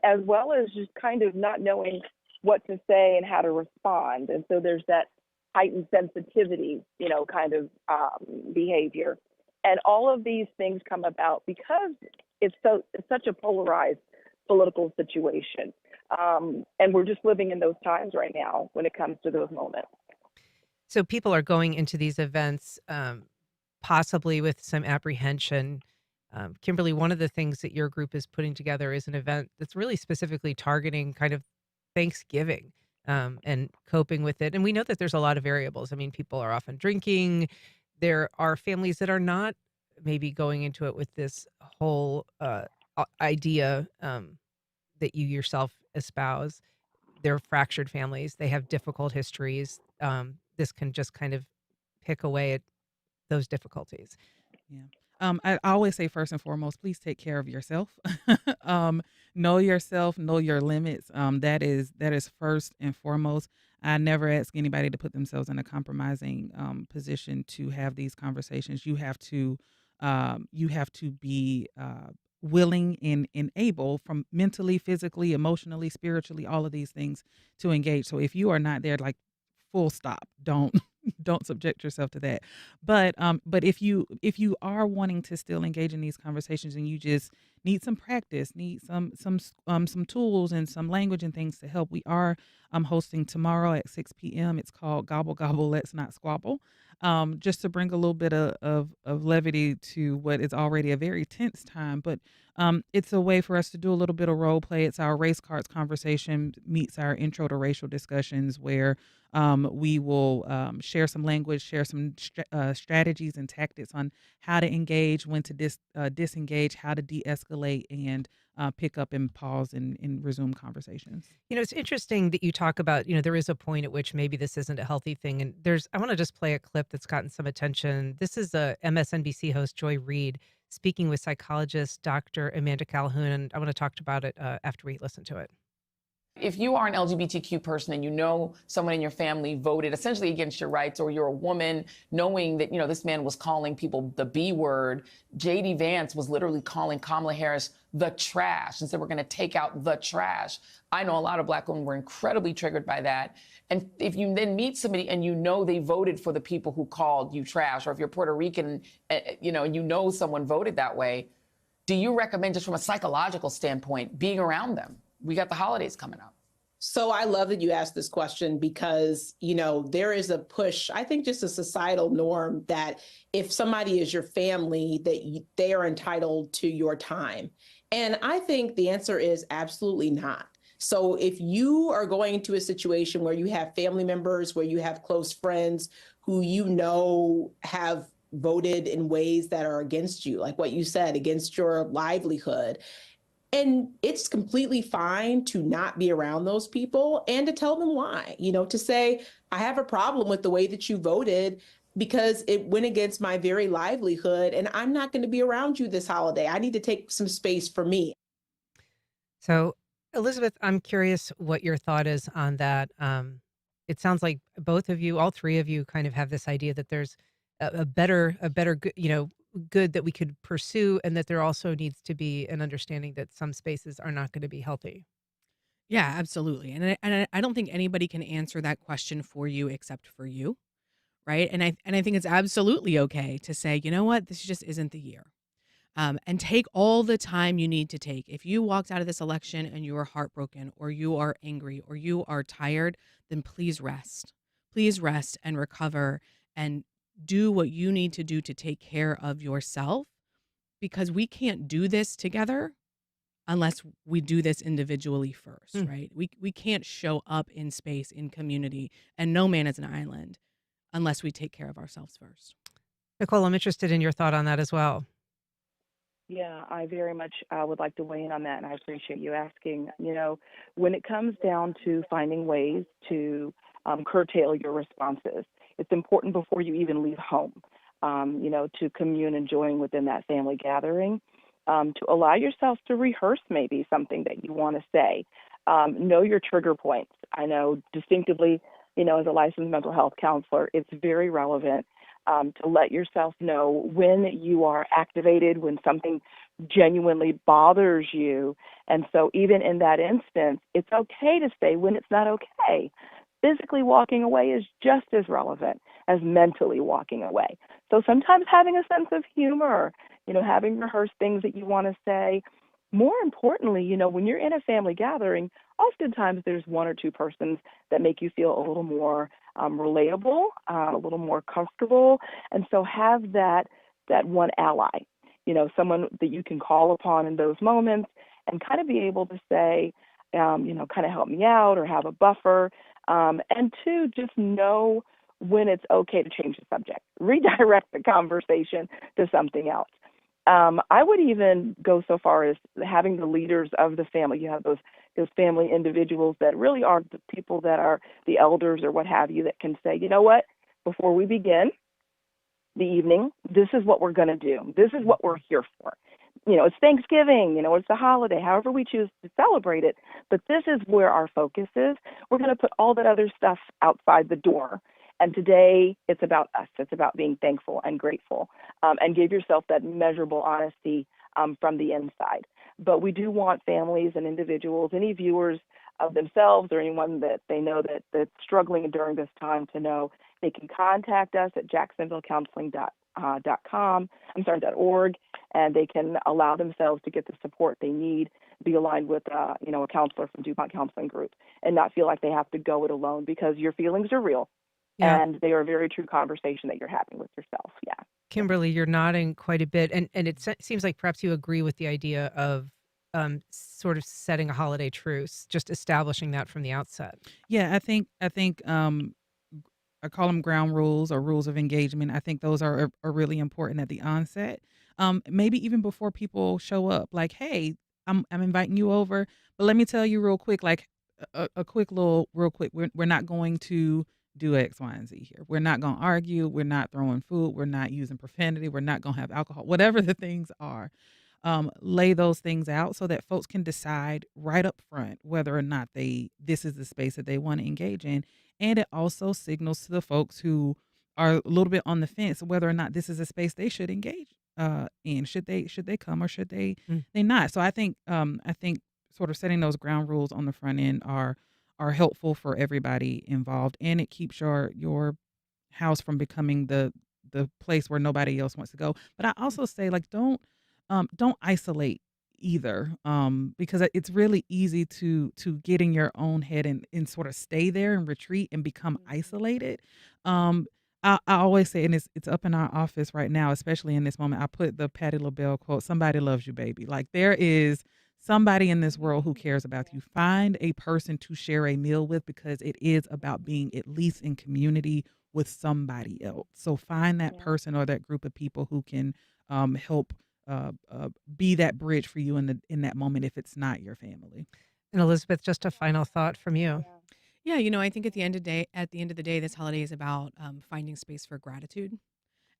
as well as just kind of not knowing what to say and how to respond. And so there's that heightened sensitivity, kind of behavior. And all of these things come about because it's such a polarized political situation. And we're just living in those times right now when it comes to those moments. So people are going into these events possibly with some apprehension. Kimberly, one of the things that your group is putting together is an event that's really specifically targeting kind of Thanksgiving and coping with it. And we know that there's a lot of variables. I mean, people are often drinking. There are families that are not maybe going into it with this whole idea that you yourself espouse. They're fractured families. They have difficult histories. This can just kind of pick away at those difficulties. Yeah. I always say first and foremost, please take care of yourself. Know yourself, know your limits. That is first and foremost. I never ask anybody to put themselves in a compromising position to have these conversations. You have to be willing and able, from mentally, physically, emotionally, spiritually, all of these things, to engage. So if you are not there, like, full stop, don't subject yourself to that. But if you are wanting to still engage in these conversations and you just need some practice, need some tools and some language and things to help, we are hosting tomorrow at 6 p.m. It's called Gobble Gobble Let's Not Squabble. Just to bring a little bit of levity to what is already a very tense time. But it's a way for us to do a little bit of role play. It's our race cards conversation meets our intro to racial discussions, where we will share some language, share some strategies and tactics on how to engage, when to disengage, how to de-escalate, and pick up and pause and resume conversations. You know, it's interesting that you talk about, there is a point at which maybe this isn't a healthy thing. And I want to just play a clip that's gotten some attention. This is MSNBC host Joy Reid speaking with psychologist Dr. Amanda Calhoun. And I want to talk about it after we listen to it. If you are an LGBTQ person and you know someone in your family voted essentially against your rights, or you're a woman knowing that, this man was calling people the B word, J.D. Vance was literally calling Kamala Harris the trash and said, we're going to take out the trash. I know a lot of Black women were incredibly triggered by that. And if you then meet somebody and they voted for the people who called you trash, or if you're Puerto Rican, and someone voted that way, do you recommend, just from a psychological standpoint, being around them? We got the holidays coming up. So I love that you asked this question, because, there is a push, I think just a societal norm, that if somebody is your family, that they are entitled to your time. And I think the answer is absolutely not. So if you are going into a situation where you have family members, where you have close friends who have voted in ways that are against you, like what you said, against your livelihood, and it's completely fine to not be around those people and to tell them why, to say, I have a problem with the way that you voted because it went against my very livelihood, and I'm not going to be around you this holiday. I need to take some space for me. So, Elizabeth, I'm curious what your thought is on that. It sounds like both of you, all three of you, kind of have this idea that there's a better, good that we could pursue, and that there also needs to be an understanding that some spaces are not going to be healthy. Yeah, absolutely. And I don't think anybody can answer that question for you except for you, right? And I think it's absolutely okay to say, you know what, this just isn't the year. And take all the time you need to take. If you walked out of this election and you are heartbroken, or you are angry, or you are tired, then please rest. Please rest and recover and do what you need to do to take care of yourself, because we can't do this together unless we do this individually first, right? We can't show up in space, in community, and no man is an island unless we take care of ourselves first. Nicole, I'm interested in your thought on that as well. Yeah, I very much would like to weigh in on that, and I appreciate you asking. When it comes down to finding ways to curtail your responses, it's important before you even leave home, to commune and join within that family gathering, to allow yourself to rehearse maybe something that you want to say. Know your trigger points. I know distinctively, as a licensed mental health counselor, it's very relevant to let yourself know when you are activated, when something genuinely bothers you. And so even in that instance, it's okay to say when it's not okay. Physically walking away is just as relevant as mentally walking away. So sometimes having a sense of humor, having rehearsed things that you want to say, more importantly, when you're in a family gathering, oftentimes there's one or two persons that make you feel a little more relatable, a little more comfortable, and so have that one ally, someone that you can call upon in those moments and kind of be able to say, kind of help me out or have a buffer, and two, just know when it's okay to change the subject, redirect the conversation to something else. I would even go so far as having the leaders of the family. You have those family individuals that really are the people that are the elders or what have you that can say, you know what, before we begin the evening, this is what we're going to do. This is what we're here for. It's Thanksgiving, it's a holiday, however we choose to celebrate it. But this is where our focus is. We're going to put all that other stuff outside the door. And today it's about us. It's about being thankful and grateful, and give yourself that measurable honesty from the inside. But we do want families and individuals, any viewers of themselves or anyone that they know that's struggling during this time, to know they can contact us at jacksonvillecounseling.org, and they can allow themselves to get the support they need, be aligned with a counselor from Dupont Counseling Group, and not feel like they have to go it alone, because your feelings are real. Yeah. And they are a very true conversation that you're having with yourself. Yeah. Kimberly, you're nodding quite a bit, and it seems like perhaps you agree with the idea of sort of setting a holiday truce, just establishing that from the outset. Yeah, I think I call them ground rules or rules of engagement. I think those are really important at the onset. Maybe even before people show up, like, hey, I'm inviting you over, but let me tell you real quick, like a quick little, real quick, we're not going to do X, Y, and Z here. We're not going to argue. We're not throwing food. We're not using profanity. We're not going to have alcohol, whatever the things are. Lay those things out so that folks can decide right up front whether or not this is the space that they want to engage in. And it also signals to the folks who are a little bit on the fence whether or not this is a space they should engage in. Should they come or should they not? So I think sort of setting those ground rules on the front end are helpful for everybody involved, and it keeps your house from becoming the place where nobody else wants to go. But I also say, like, don't isolate either, because it's really easy to get in your own head and sort of stay there and retreat and become isolated. I always say, and it's up in our office right now, especially in this moment, I put the Patti LaBelle quote, "Somebody loves you, baby." Like, there is somebody in this world who cares about you. Find a person to share a meal with, because it is about being at least in community with somebody else. So find that person or that group of people who can help be that bridge for you in that moment if it's not your family. And Elizabeth, just a final thought from you. Yeah, I think at the end of the day, this holiday is about finding space for gratitude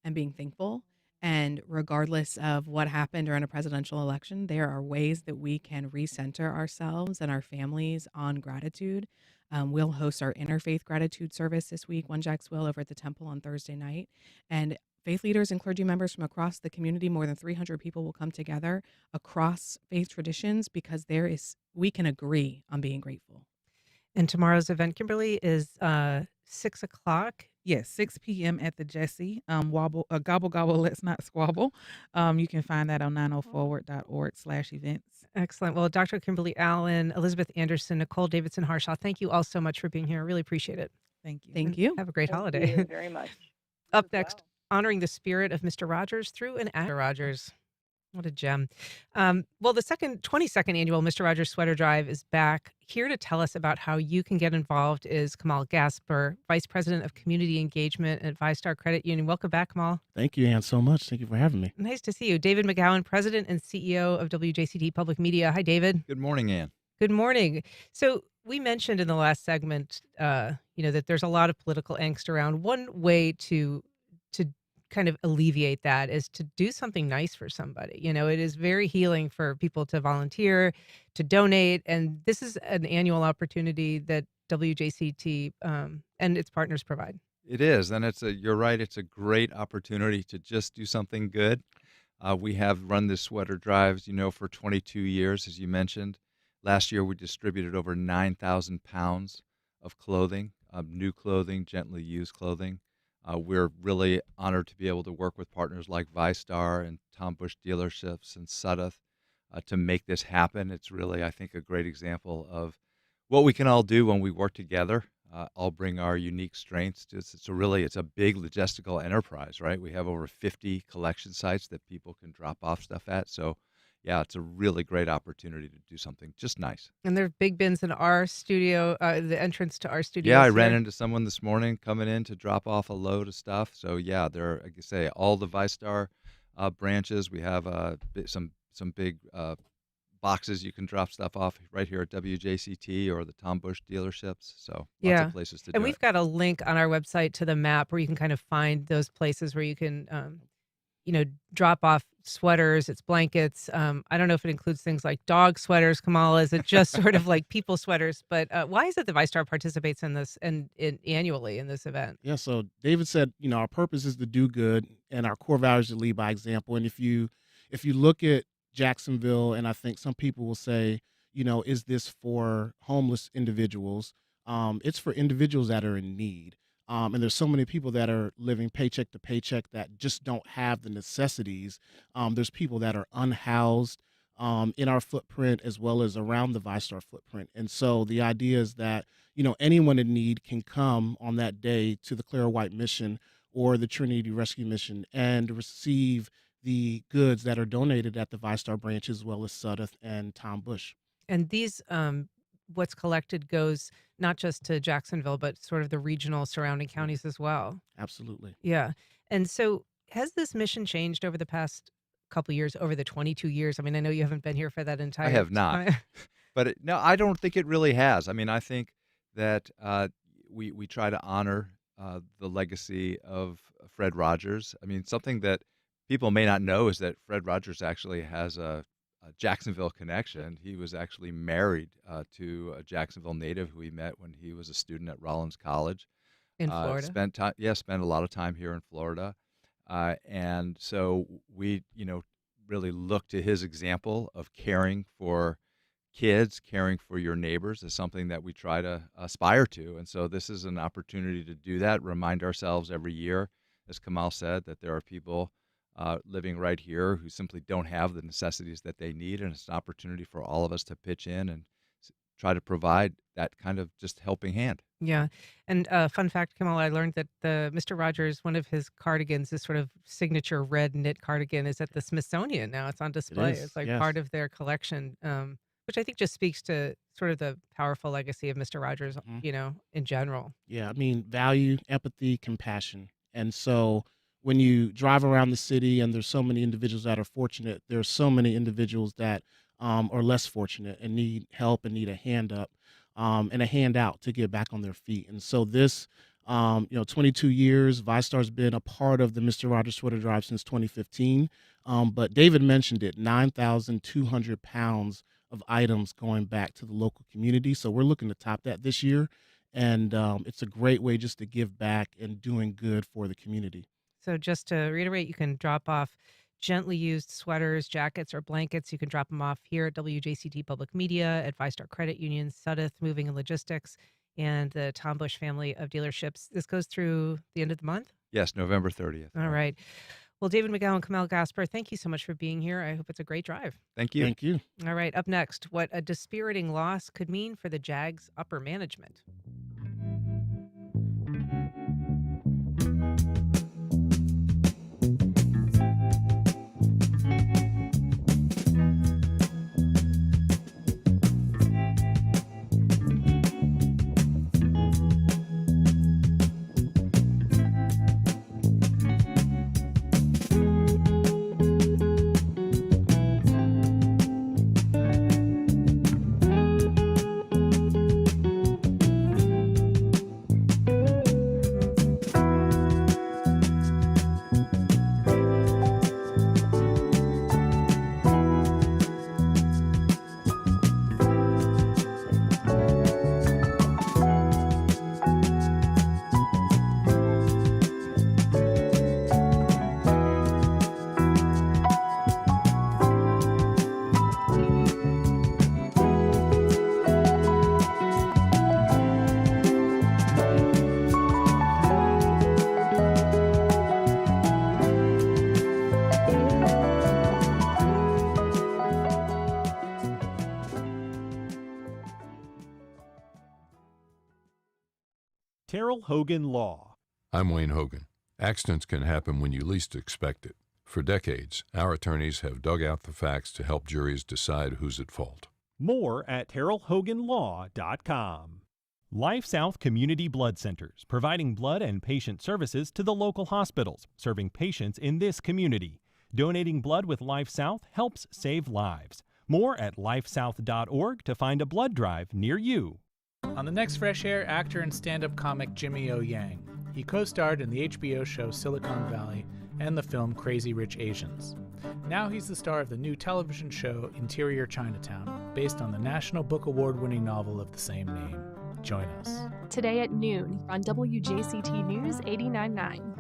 and being thankful. And regardless of what happened during a presidential election, there are ways that we can recenter ourselves and our families on gratitude. We'll host our interfaith gratitude service this week. OneJax will, over at the temple on Thursday night. And faith leaders and clergy members from across the community, more than 300 people, will come together across faith traditions, because we can agree on being grateful. And tomorrow's event, Kimberly, is 6 o'clock. Yes, 6 p.m. at the Jesse. Gobble, gobble, let's not squabble. You can find that on 904.org/events. Excellent. Well, Dr. Kimberly Allen, Elizabeth Andersen, Nicole Davidson-Harshaw, thank you all so much for being here. I really appreciate it. Thank you. Thank you. Have a great holiday. Thank you very much. Up next, honoring the spirit of Mr. Rogers through an act. Rogers. What a gem. Well, the 22nd annual Mr. Rogers Sweater Drive is back. Here to tell us about how you can get involved is Kemal Gasper, Vice President of Community Engagement at VyStar Credit Union. Welcome back, Kemal. Thank you, Ann, so much. Thank you for having me. Nice to see you. David McGowan, President and CEO of WJCT Public Media. Hi, David. Good morning, Ann. Good morning. So we mentioned in the last segment, that there's a lot of political angst around. One way to kind of alleviate that is to do something nice for somebody. It is very healing for people to volunteer, to donate, and this is an annual opportunity that WJCT and its partners provide. It is, and you're right, it's a great opportunity to just do something good. We have run this sweater drives, for 22 years, as you mentioned. Last year, we distributed over 9,000 pounds of clothing, new clothing, gently used clothing. We're really honored to be able to work with partners like VyStar and Tom Bush Dealerships and Sudduth to make this happen. It's really, I think, a great example of what we can all do when we work together. All bring our unique strengths. It's a big logistical enterprise, right? We have over 50 collection sites that people can drop off stuff at. So, yeah, it's a really great opportunity to do something just nice. And there are big bins in our studio, the entrance to our studio. Yeah, I ran into someone this morning coming in to drop off a load of stuff. So, yeah, there are, like I say, all the VyStar branches. We have some big boxes you can drop stuff off right here at WJCT or the Tom Bush dealerships. So lots of places to do And we've it. got a link on our website to the map where you can kind of find those places where you can, drop off sweaters, it's blankets. I don't know if it includes things like dog sweaters, Kemal. Is it just sort of like people sweaters? But why is it that VyStar participates in this and annually in this event? Yeah, so David said, our purpose is to do good and our core values to lead by example. And if you look at Jacksonville, and I think some people will say, is this for homeless individuals? It's for individuals that are in need. And there's so many people that are living paycheck to paycheck that just don't have the necessities. There's people that are unhoused in our footprint as well as around the VyStar footprint. And so the idea is that, anyone in need can come on that day to the Clara White Mission or the Trinity Rescue Mission and receive the goods that are donated at the VyStar branch as well as Sudeth and Tom Bush. And these, what's collected goes not just to Jacksonville, but sort of the regional surrounding counties as well. Absolutely. Yeah. And so has this mission changed over the past couple of years, over the 22 years? I mean, I know you haven't been here for that entire I have not. time. But no, I don't think it really has. I mean, I think that we try to honor the legacy of Fred Rogers. I mean, something that people may not know is that Fred Rogers actually has a Jacksonville connection. He was actually married to a Jacksonville native who he met when he was a student at Rollins College. In Florida? Spent a lot of time here in Florida. And so we, really look to his example of caring for kids, caring for your neighbors is something that we try to aspire to. And so this is an opportunity to do that, remind ourselves every year, as Kemal said, that there are people living right here who simply don't have the necessities that they need. And it's an opportunity for all of us to pitch in and try to provide that kind of just helping hand. Yeah. And fun fact, Kemal, I learned that Mr. Rogers, one of his cardigans, this sort of signature red knit cardigan, is at the Smithsonian now. It's on display. It's like part of their collection, which I think just speaks to sort of the powerful legacy of Mr. Rogers, in general. Yeah, I mean, value, empathy, compassion. And so when you drive around the city and there's so many individuals that are fortunate, there's so many individuals that are less fortunate and need help and need a hand up and a handout to get back on their feet. And so this, 22 years, VyStar's been a part of the Mr. Rogers Sweater Drive since 2015. But David mentioned it, 9,200 pounds of items going back to the local community. So we're looking to top that this year. And it's a great way just to give back and doing good for the community. So just to reiterate, you can drop off gently used sweaters, jackets, or blankets. You can drop them off here at WJCT Public Media, at VyStar Credit Union, Sudeth Moving and Logistics, and the Tom Bush family of dealerships. This goes through the end of the month? Yes, November 30th. All right. Well, David McGowan, Kemal Gasper, thank you so much for being here. I hope it's a great drive. Thank you. Thank you. All right. Up next, what a dispiriting loss could mean for the Jags' upper management. Terrell Hogan Law. I'm Wayne Hogan. Accidents can happen when you least expect it. For decades, our attorneys have dug out the facts to help juries decide who's at fault. More at TerrellHoganLaw.com. Life South Community Blood Centers, providing blood and patient services to the local hospitals, serving patients in this community. Donating blood with Life South helps save lives. More at lifesouth.org to find a blood drive near you. On the next Fresh Air, actor and stand-up comic Jimmy O. Yang. He co-starred in the HBO show Silicon Valley and the film Crazy Rich Asians. Now he's the star of the new television show Interior Chinatown, based on the National Book Award-winning novel of the same name. Join us. Today at noon on WJCT News 89.9.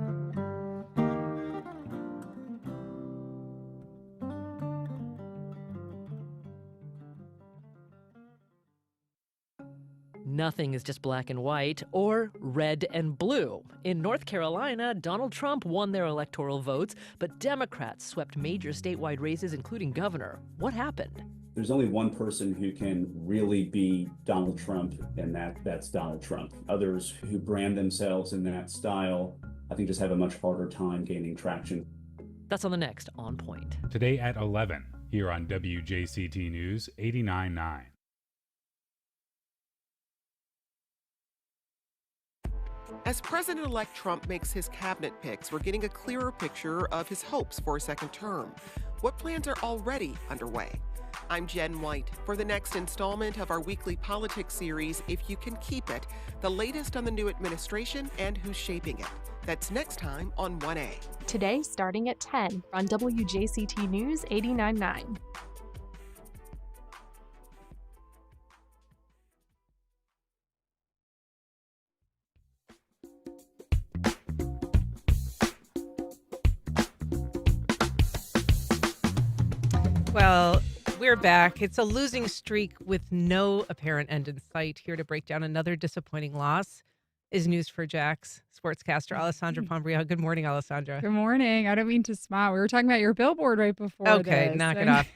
Nothing is just black and white or red and blue. In North Carolina, Donald Trump won their electoral votes, but Democrats swept major statewide races, including governor. What happened? There's only one person who can really be Donald Trump, and that's Donald Trump. Others who brand themselves in that style, I think, just have a much harder time gaining traction. That's on the next On Point. Today at 11, here on WJCT News 89.9. As President-elect Trump makes his cabinet picks, we're getting a clearer picture of his hopes for a second term. What plans are already underway? I'm Jen White. For the next installment of our weekly politics series, If You Can Keep It, the latest on the new administration and who's shaping it. That's next time on 1A. Today, starting at 10 on WJCT News 89.9. Well, we're back. It's a losing streak with no apparent end in sight. Here to break down another disappointing loss is News4Jax sportscaster Alessandra Pontbriand. Good morning, Alessandra. Good morning. I don't mean to smile. We were talking about your billboard right before Okay, this. knock it off.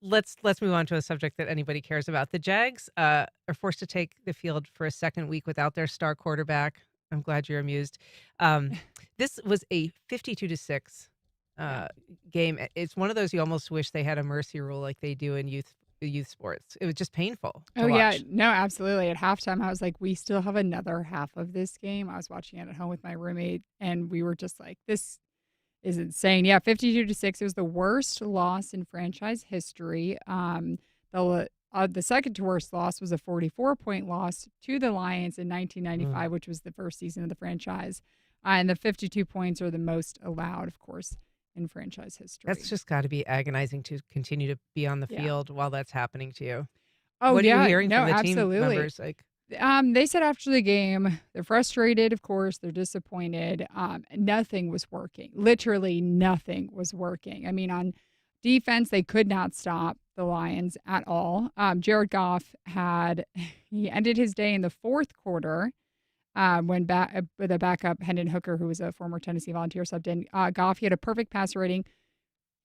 Let's move on to a subject that anybody cares about. The Jags are forced to take the field for a second week without their star quarterback. I'm glad you're amused. This was a 52-6 game. It's one of those you almost wish they had a mercy rule like they do in youth sports. It was just painful to watch. Yeah, no, absolutely. At halftime, I was like, we still have another half of this game. I was watching it at home with my roommate, and we were just like, this is insane. Yeah, 52-6. It was the worst loss in franchise history. The second to worst loss was a 44-point loss to the Lions in 1995, which was the first season of the franchise. And the 52 points are the most allowed, of course, in franchise history. That's just got to be agonizing to continue to be on the field while that's happening to you. Oh, what yeah. are you hearing from the absolutely. team members? Like, they said after the game, they're frustrated, of course, they're disappointed. Nothing was working. Literally nothing was working. I mean, on defense, they could not stop the Lions at all. Jared Goff he ended his day in the fourth quarter when with a backup Hendon Hooker, who was a former Tennessee Volunteer, subbed in. Goff, he had a perfect passer rating,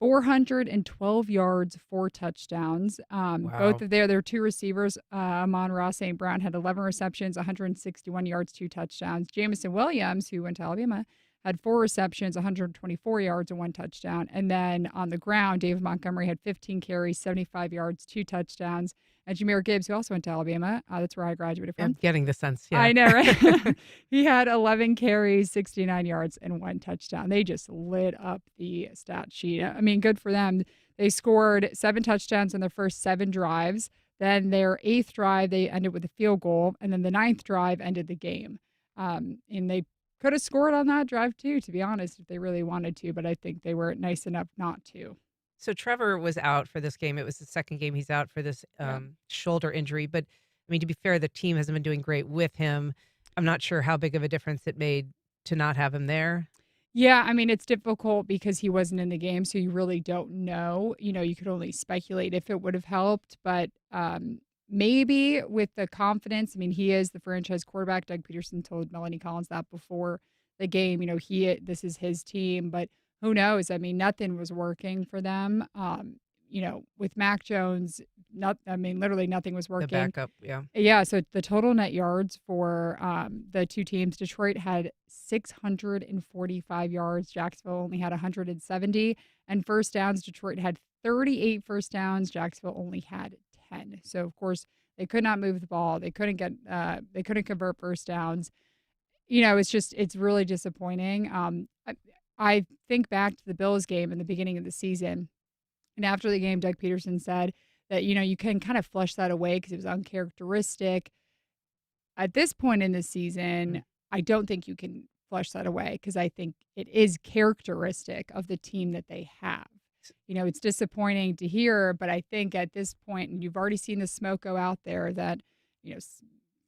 412 yards, 4 touchdowns. Both of their two receivers, Amon-Ra St. Brown, had 11 receptions, 161 yards, 2 touchdowns. Jamison Williams, who went to Alabama, had 4 receptions, 124 yards, and 1 touchdown. And then on the ground, David Montgomery had 15 carries, 75 yards, 2 touchdowns. And Jahmyr Gibbs, who also went to Alabama, that's where I graduated from. I'm getting the sense, yeah. I know, right? He had 11 carries, 69 yards, and 1 touchdown. They just lit up the stat sheet. I mean, good for them. They scored 7 touchdowns on their first 7 drives. Then their 8th drive, they ended with a field goal. And then the 9th drive ended the game. And they could have scored on that drive, too, to be honest, if they really wanted to. But I think they were nice enough not to. So Trevor was out for this game. It was the second game he's out for this shoulder injury. But, I mean, to be fair, the team hasn't been doing great with him. I'm not sure how big of a difference it made to not have him there. Yeah, I mean, it's difficult because he wasn't in the game, so you really don't know. You know, you could only speculate if it would have helped. But maybe with the confidence, I mean, he is the franchise quarterback. Doug Peterson told Melanie Collins that before the game. You know, this is his team, but who knows? I mean, nothing was working for them. with Mac Jones, literally nothing was The working. backup, yeah. Yeah, so the total net yards for the two teams, Detroit had 645 yards, Jacksonville only had 170, and first downs, Detroit had 38 first downs, Jacksonville only had 10. So of course they could not move the ball, they couldn't convert first downs. It's really disappointing. I think back to the Bills game in the beginning of the season, and after the game, Doug Peterson said that, you can kind of flush that away because it was uncharacteristic. At this point in the season, I don't think you can flush that away because I think it is characteristic of the team that they have. It's disappointing to hear, but I think at this point, and you've already seen the smoke go out there that,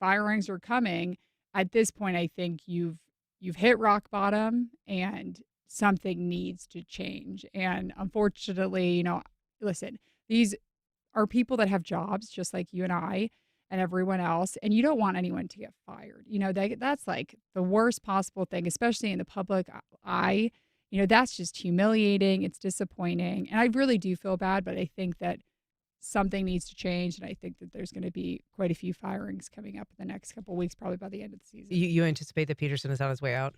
firings are coming. At this point, I think you've hit rock bottom and something needs to change. And unfortunately, listen, these are people that have jobs just like you and I and everyone else, and you don't want anyone to get fired. That's like the worst possible thing, especially in the public eye. That's just humiliating. It's disappointing. And I really do feel bad, but I think that something needs to change. And I think that there's going to be quite a few firings coming up in the next couple of weeks, probably by the end of the season. You anticipate that Peterson is on his way out?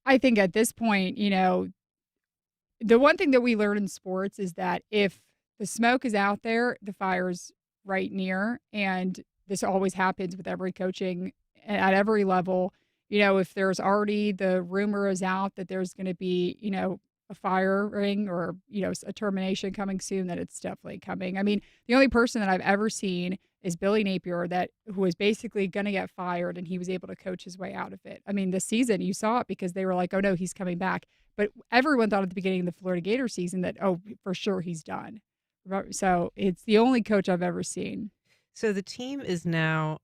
I think at this point, the one thing that we learn in sports is that if the smoke is out there, the fire's right near. And this always happens with every coaching at every level. If there's already the rumor is out that there's going to be, a firing or, a termination coming soon, that it's definitely coming. I mean, the only person that I've ever seen is Billy Napier, who was basically going to get fired, and he was able to coach his way out of it. I mean, this season you saw it because they were like, oh no, he's coming back. But everyone thought at the beginning of the Florida Gator season that, oh, for sure he's done. So it's the only coach I've ever seen. So the team is now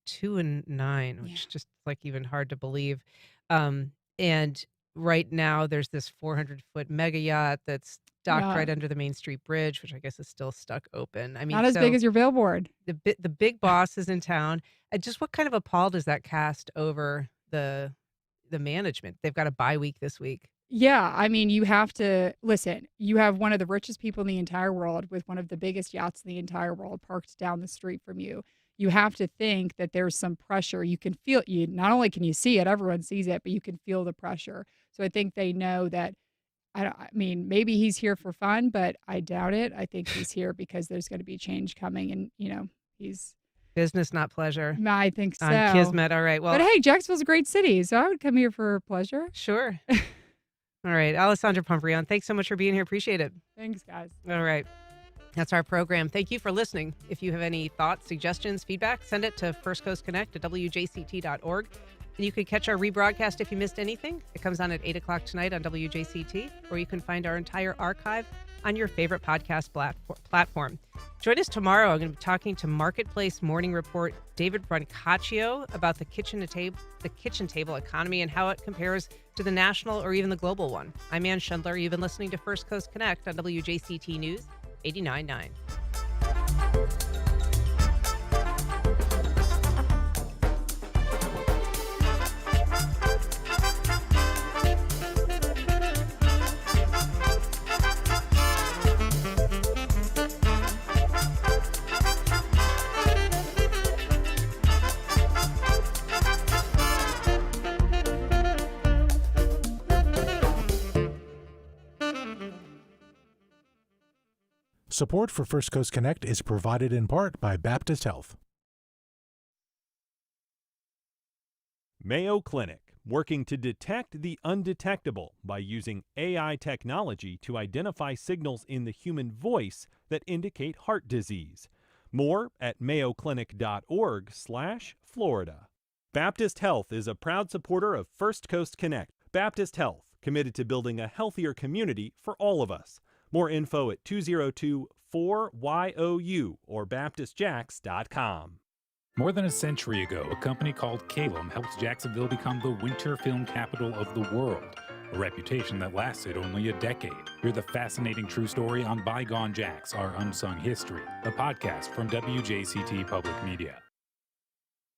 2-9, which is just even hard to believe. And right now there's this 400-foot mega yacht that's docked right under the Main Street Bridge, which I guess is still stuck open. I mean, not as big as your billboard. The big boss is in town. Just what kind of a pall does that cast over the management? They've got a bye week this week. Yeah, I mean, you have to listen. You have one of the richest people in the entire world with one of the biggest yachts in the entire world parked down the street from you. You have to think that there's some pressure. You can feel you. Not only can you see it, everyone sees it, but you can feel the pressure. So I think they know that. I mean, maybe he's here for fun, but I doubt it. I think he's here because there's going to be change coming, and he's business, not pleasure. I think so. On Kismet, all right. Well, but hey, Jacksonville's a great city, so I would come here for pleasure. Sure. All right, Alessandra Pontbriand, thanks so much for being here. Appreciate it. Thanks, guys. All right. That's our program. Thank you for listening. If you have any thoughts, suggestions, feedback, send it to First Coast Connect at WJCT.org. And you can catch our rebroadcast if you missed anything. It comes on at 8 o'clock tonight on WJCT, or you can find our entire archive on your favorite podcast platform. Join us tomorrow. I'm going to be talking to Marketplace Morning Report David Brancaccio about the kitchen table economy and how it compares to the national or even the global one. I'm Ann Schindler. You've been listening to First Coast Connect on WJCT News 89.9. Support for First Coast Connect is provided in part by Baptist Health. Mayo Clinic, working to detect the undetectable by using AI technology to identify signals in the human voice that indicate heart disease. More at mayoclinic.org/Florida. Baptist Health is a proud supporter of First Coast Connect. Baptist Health, committed to building a healthier community for all of us. More info at 202-4YOU or BaptistJax.com. More than a century ago, a company called Calum helped Jacksonville become the winter film capital of the world, a reputation that lasted only a decade. Hear the fascinating true story on Bygone Jacks, Our Unsung History, a podcast from WJCT Public Media.